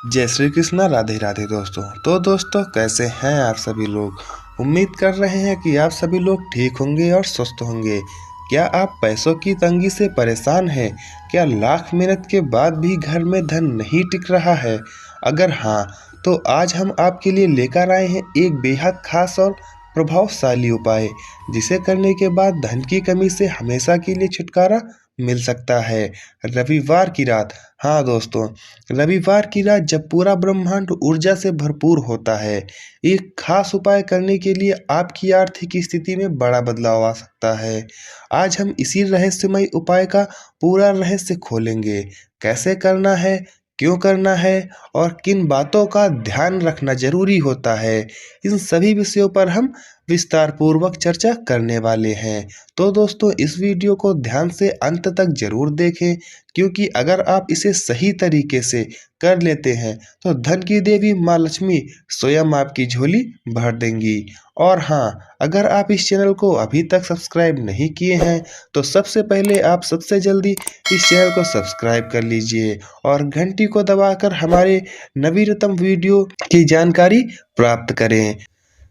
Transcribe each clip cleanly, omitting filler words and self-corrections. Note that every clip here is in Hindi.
जय श्री कृष्णा, राधे राधे दोस्तों। तो दोस्तों, कैसे हैं आप सभी लोग। उम्मीद कर रहे हैं कि आप सभी लोग ठीक होंगे और स्वस्थ होंगे। क्या आप पैसों की तंगी से परेशान हैं? क्या लाख मेहनत के बाद भी घर में धन नहीं टिक रहा है? अगर हाँ, तो आज हम आपके लिए लेकर आए हैं एक बेहद खास और प्रभावशाली उपाय, जिसे करने के बाद धन की कमी से हमेशा के लिए छुटकारा मिल सकता है। रविवार की रात। हाँ दोस्तों, रविवार की रात जब पूरा ब्रह्मांड ऊर्जा से भरपूर होता है, एक खास उपाय करने के लिए आपकी आर्थिक स्थिति में बड़ा बदलाव आ सकता है। आज हम इसी रहस्यमय उपाय का पूरा रहस्य खोलेंगे। कैसे करना है, क्यों करना है और किन बातों का ध्यान रखना जरूरी होता है, इन सभी विषयों पर हम विस्तार पूर्वक चर्चा करने वाले हैं। तो दोस्तों, इस वीडियो को ध्यान से अंत तक जरूर देखें, क्योंकि अगर आप इसे सही तरीके से कर लेते हैं तो धन की देवी माँ लक्ष्मी स्वयं आपकी झोली भर देंगी। और हाँ, अगर आप इस चैनल को अभी तक सब्सक्राइब नहीं किए हैं तो सबसे पहले आप सबसे जल्दी इस चैनल को सब्सक्राइब कर लीजिए और घंटी को दबाकर हमारे नवीनतम वीडियो की जानकारी प्राप्त करें।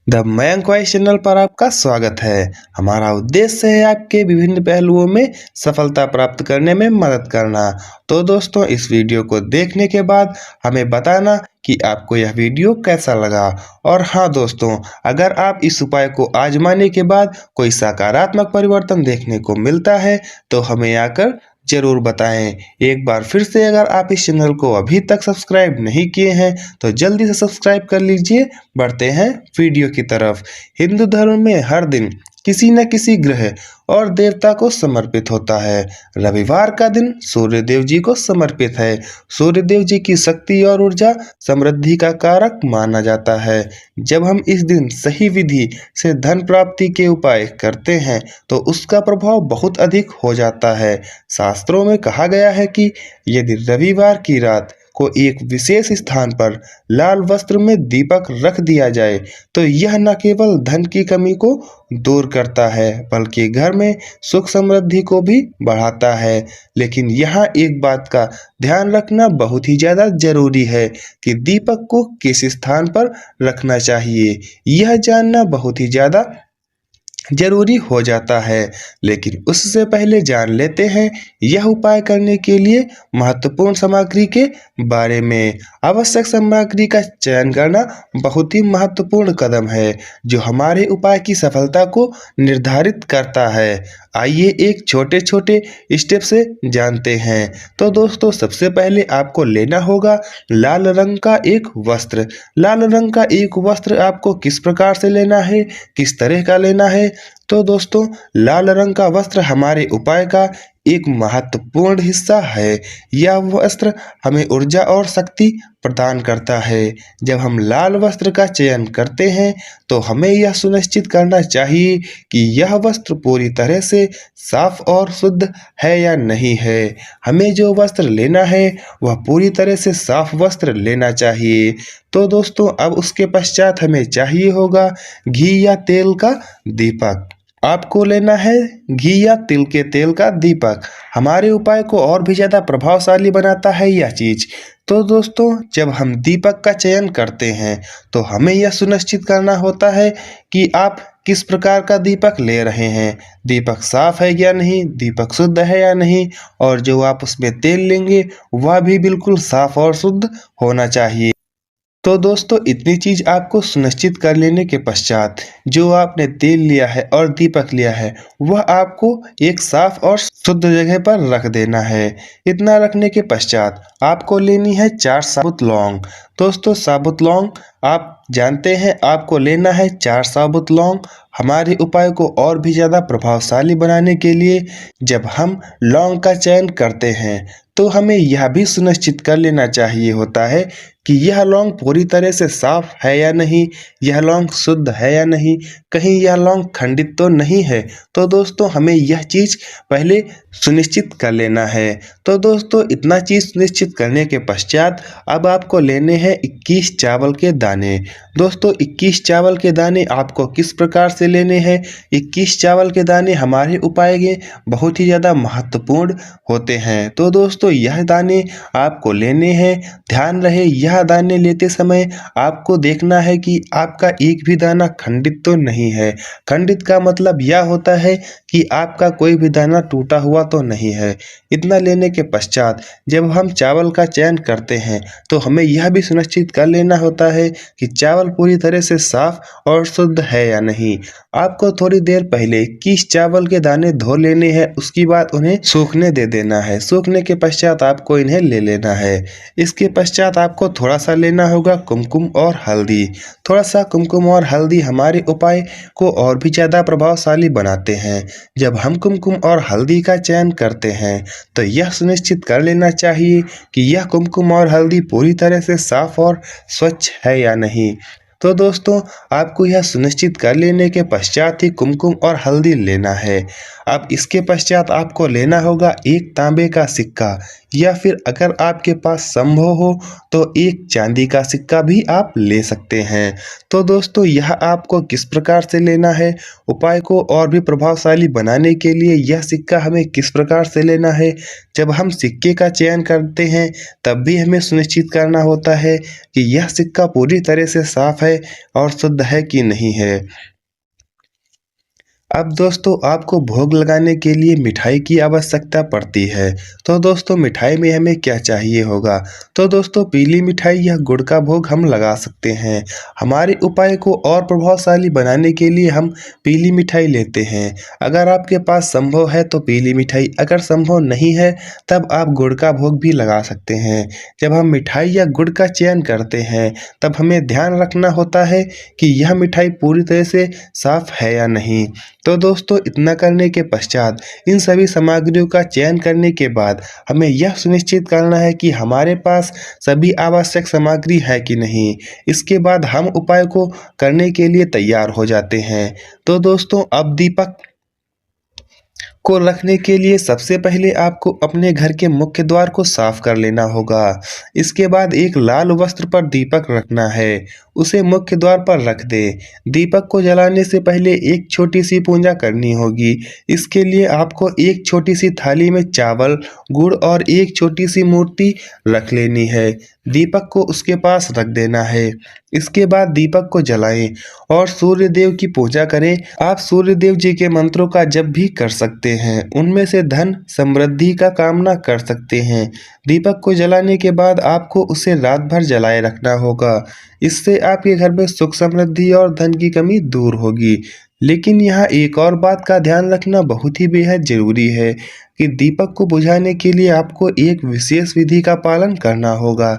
द मयंक वॉइस चैनल पर आपका स्वागत है। हमारा उद्देश्य है आपके विभिन्न पहलुओं में सफलता प्राप्त करने में मदद करना। तो दोस्तों, इस वीडियो को देखने के बाद हमें बताना कि आपको यह वीडियो कैसा लगा। और हाँ दोस्तों, अगर आप इस उपाय को आजमाने के बाद कोई सकारात्मक परिवर्तन देखने को मिलता है तो हमें आकर जरूर बताएं। एक बार फिर से, अगर आप इस चैनल को अभी तक सब्सक्राइब नहीं किए हैं तो जल्दी से सब्सक्राइब कर लीजिए। बढ़ते हैं वीडियो की तरफ। हिंदू धर्म में हर दिन किसी न किसी ग्रह और देवता को समर्पित होता है। रविवार का दिन सूर्य देव जी को समर्पित है। सूर्य देव जी की शक्ति और ऊर्जा समृद्धि का कारक माना जाता है। जब हम इस दिन सही विधि से धन प्राप्ति के उपाय करते हैं तो उसका प्रभाव बहुत अधिक हो जाता है। शास्त्रों में कहा गया है कि यदि रविवार की रात को एक विशेष स्थान पर लाल वस्त्र में दीपक रख दिया जाए तो यह न केवल धन की कमी को दूर करता है बल्कि घर में सुख समृद्धि को भी बढ़ाता है। लेकिन यहाँ एक बात का ध्यान रखना बहुत ही ज़्यादा जरूरी है कि दीपक को किस स्थान पर रखना चाहिए, यह जानना बहुत ही ज़्यादा जरूरी हो जाता है। लेकिन उससे पहले जान लेते हैं यह उपाय करने के लिए महत्वपूर्ण सामग्री के बारे में। आवश्यक सामग्री का चयन करना बहुत ही महत्वपूर्ण कदम है जो हमारे उपाय की सफलता को निर्धारित करता है। आइए एक छोटे छोटे स्टेप से जानते हैं। तो दोस्तों, सबसे पहले आपको लेना होगा लाल रंग का एक वस्त्र। लाल रंग का एक वस्त्र आपको किस प्रकार से लेना है, किस तरह का लेना है। तो दोस्तों, लाल रंग का वस्त्र हमारे उपाय का एक महत्वपूर्ण हिस्सा है। यह वस्त्र हमें ऊर्जा और शक्ति प्रदान करता है। जब हम लाल वस्त्र का चयन करते हैं तो हमें यह सुनिश्चित करना चाहिए कि यह वस्त्र पूरी तरह से साफ और शुद्ध है या नहीं है। हमें जो वस्त्र लेना है वह पूरी तरह से साफ वस्त्र लेना चाहिए। तो दोस्तों, अब उसके पश्चात हमें चाहिए होगा घी या तेल का दीपक। आपको लेना है घी या तिल के तेल का दीपक। हमारे उपाय को और भी ज़्यादा प्रभावशाली बनाता है यह चीज़। तो दोस्तों, जब हम दीपक का चयन करते हैं तो हमें यह सुनिश्चित करना होता है कि आप किस प्रकार का दीपक ले रहे हैं। दीपक साफ है या नहीं, दीपक शुद्ध है या नहीं, और जो आप उसमें तेल लेंगे वह भी बिल्कुल साफ और शुद्ध होना चाहिए। तो दोस्तों, इतनी चीज़ आपको सुनिश्चित कर लेने के पश्चात जो आपने तेल लिया है और दीपक लिया है वह आपको एक साफ और शुद्ध जगह पर रख देना है। इतना रखने के पश्चात आपको लेनी है 4 साबुत लौंग। दोस्तों, साबुत लौंग आप जानते हैं, आपको लेना है 4 साबुत लौंग। हमारे उपाय को और भी ज़्यादा प्रभावशाली बनाने के लिए जब हम लौंग का चयन करते हैं तो हमें यह भी सुनिश्चित कर लेना चाहिए होता है कि यह लौंग पूरी तरह से साफ है या नहीं, यह लौंग शुद्ध है या नहीं, कहीं यह लौंग खंडित तो नहीं है। तो दोस्तों, हमें यह चीज़ पहले सुनिश्चित कर लेना है। तो दोस्तों इतना चीज़ सुनिश्चित करने के पश्चात अब आपको लेने हैं 21 चावल के दाने। दोस्तों 21 चावल के दाने आपको किस प्रकार से लेने हैं? 21 चावल के दाने हमारे उपाय के बहुत ही ज़्यादा महत्वपूर्ण होते हैं। तो दोस्तों यह दाने आपको लेने हैं। ध्यान रहे यह दाने लेते समय आपको देखना है कि आपका एक भी दाना खंडित तो नहीं है। खंडित का मतलब यह होता है कि आपका कोई भी दाना टूटा हुआ तो नहीं है। इतना लेने के पश्चात जब हम चावल का चयन करते हैं तो हमें यह भी सुनिश्चित कर लेना होता है कि चावल पूरी तरह से साफ और शुद्ध है या नहीं। आपको थोड़ी देर पहले 21 चावल के दाने धो लेने हैं, उसके बाद उन्हें सूखने दे देना है। सूखने के पश्चात आपको इन्हें ले लेना है। इसके पश्चात आपको थोड़ा सा लेना होगा कुमकुम और हल्दी। थोड़ा सा कुमकुम और हल्दी हमारे उपाय को और भी ज़्यादा प्रभावशाली बनाते हैं। जब हम कुमकुम और हल्दी का चयन करते हैं तो यह सुनिश्चित कर लेना चाहिए कि यह कुमकुम और हल्दी पूरी तरह से साफ और स्वच्छ है या नहीं। तो दोस्तों आपको यह सुनिश्चित कर लेने के पश्चात ही कुमकुम और हल्दी लेना है। अब इसके पश्चात आपको लेना होगा एक तांबे का सिक्का, या फिर अगर आपके पास संभव हो तो एक चांदी का सिक्का भी आप ले सकते हैं। तो दोस्तों यह आपको किस प्रकार से लेना है, उपाय को और भी प्रभावशाली बनाने के लिए यह सिक्का हमें किस प्रकार से लेना है। जब हम सिक्के का चयन करते हैं तब भी हमें सुनिश्चित करना होता है कि यह सिक्का पूरी तरह से साफ है और शुद्ध है कि नहीं है। अब दोस्तों आपको भोग लगाने के लिए मिठाई की आवश्यकता पड़ती है। तो दोस्तों मिठाई में हमें क्या चाहिए होगा? तो दोस्तों पीली मिठाई या गुड़ का भोग हम लगा सकते हैं। हमारे उपाय को और प्रभावशाली बनाने के लिए हम पीली मिठाई लेते हैं। अगर आपके पास संभव है तो पीली मिठाई, अगर संभव नहीं है तब आप गुड़ का भोग भी लगा सकते हैं। जब हम मिठाई या गुड़ का चयन करते हैं तब हमें ध्यान रखना होता है कि यह मिठाई पूरी तरह से साफ है या नहीं। तो दोस्तों इतना करने के पश्चात इन सभी सामग्रियों का चयन करने के बाद हमें यह सुनिश्चित करना है कि हमारे पास सभी आवश्यक सामग्री है कि नहीं। इसके बाद हम उपाय को करने के लिए तैयार हो जाते हैं। तो दोस्तों अब दीपक को रखने के लिए सबसे पहले आपको अपने घर के मुख्य द्वार को साफ कर लेना होगा। इसके बाद एक लाल वस्त्र पर दीपक रखना है, उसे मुख्य द्वार पर रख दे। दीपक को जलाने से पहले एक छोटी सी पूजा करनी होगी। इसके लिए आपको एक छोटी सी थाली में चावल, गुड़ और एक छोटी सी मूर्ति रख लेनी है। दीपक को उसके पास रख देना है। इसके बाद दीपक को जलाएं और सूर्य देव की पूजा करें। आप सूर्य देव जी के मंत्रों का जप भी कर सकते हैं, उनमें से धन समृद्धि का कामना कर सकते हैं। दीपक को जलाने के बाद आपको उसे रात भर जलाए रखना होगा। इससे आपके घर में सुख समृद्धि और धन की कमी दूर होगी। लेकिन यहाँ एक और बात का ध्यान रखना बहुत ही बेहद जरूरी है कि दीपक को बुझाने के लिए आपको एक विशेष विधि का पालन करना होगा।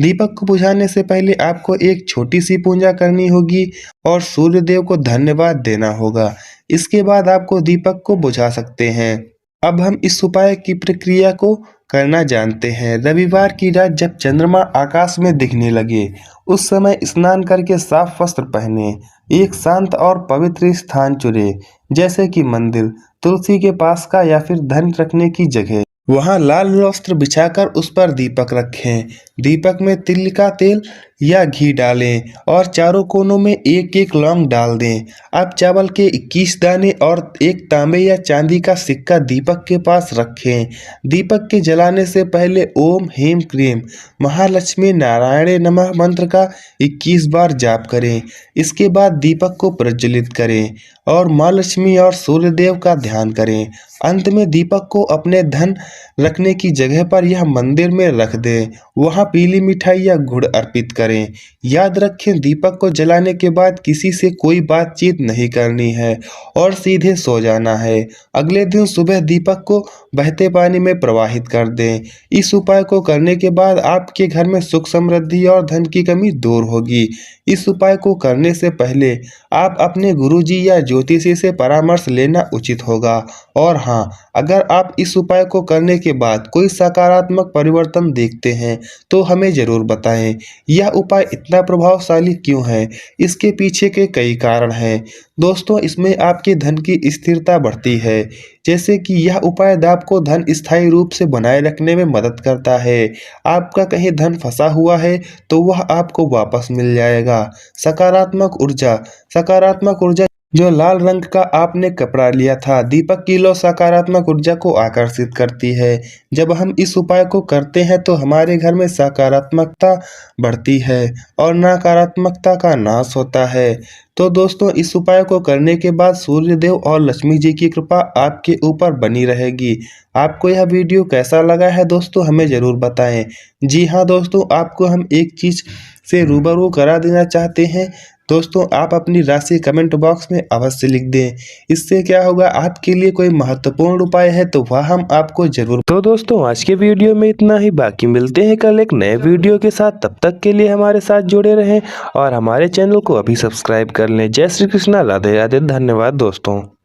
दीपक को बुझाने से पहले आपको एक छोटी सी पूजा करनी होगी और सूर्य देव को धन्यवाद देना होगा। इसके बाद आपको दीपक को बुझा सकते हैं। अब हम इस उपाय की प्रक्रिया को करना जानते हैं। रविवार की रात जब चंद्रमा आकाश में दिखने लगे उस समय स्नान करके साफ वस्त्र पहने, एक शांत और पवित्र स्थान चुने, जैसे कि मंदिर, तुलसी के पास का या फिर धन रखने की जगह। वहां लाल वस्त्र बिछाकर उस पर दीपक रखें। दीपक में तिल का तेल या घी डालें और चारों कोनों में एक एक लौंग डाल दें। आप चावल के 21 दाने और एक तांबे या चांदी का सिक्का दीपक के पास रखें। दीपक के जलाने से पहले ओम ह्रीं क्लीं महालक्ष्मी नारायणे नमः मंत्र का 21 बार जाप करें। इसके बाद दीपक को प्रज्वलित करें और माँ लक्ष्मी और सूर्य देव का ध्यान करें। अंत में दीपक को अपने धन रखने की जगह पर यह मंदिर में रख दें। वहां पीली मिठाई या गुड़ अर्पित करें। याद रखें दीपक को जलाने के बाद किसी से कोई बातचीत नहीं करनी है और सीधे सो जाना है। अगले दिन सुबह दीपक को बहते पानी में प्रवाहित कर दें। इस उपाय को करने के बाद आपके घर में सुख समृद्धि और धन की कमी दूर होगी। इस उपाय को करने से पहले आप अपने गुरुजी या ज्योतिषी से परामर्श लेना उचित होगा और हाँ, अगर आप इस उपाय को करने के बाद कोई सकारात्मक परिवर्तन देखते हैं तो हमें ज़रूर बताएं। यह उपाय इतना प्रभावशाली क्यों है? इसके पीछे के कई कारण हैं। दोस्तों, इसमें आपके धन की स्थिरता बढ़ती है। जैसे कि यह उपाय आपको धन स्थायी रूप से बनाए रखने में मदद करता है। आपका कहीं धन फंसा हुआ है तो वह आपको वापस मिल जाएगा। सकारात्मक ऊर्जा जो लाल रंग का आपने कपड़ा लिया था, दीपक की लौ सकारात्मक ऊर्जा को आकर्षित करती है। जब हम इस उपाय को करते हैं तो हमारे घर में सकारात्मकता बढ़ती है और नकारात्मकता का नाश होता है। तो दोस्तों, इस उपाय को करने के बाद सूर्य देव और लक्ष्मी जी की कृपा आपके ऊपर बनी रहेगी। आपको यह वीडियो कैसा लगा है दोस्तों, हमें ज़रूर बताएं। जी हाँ दोस्तों, आपको हम एक चीज़ से रूबरू करा देना चाहते हैं। दोस्तों, आप अपनी राशि कमेंट बॉक्स में अवश्य लिख दें। इससे क्या होगा, आपके लिए कोई महत्वपूर्ण उपाय है तो वह हम आपको जरूर। तो दोस्तों, आज के वीडियो में इतना ही। बाकी मिलते हैं कल एक नए वीडियो के साथ। तब तक के लिए हमारे साथ जुड़े रहें और हमारे चैनल को अभी सब्सक्राइब कर लें। जय श्री कृष्णा, राधे राधे। धन्यवाद दोस्तों।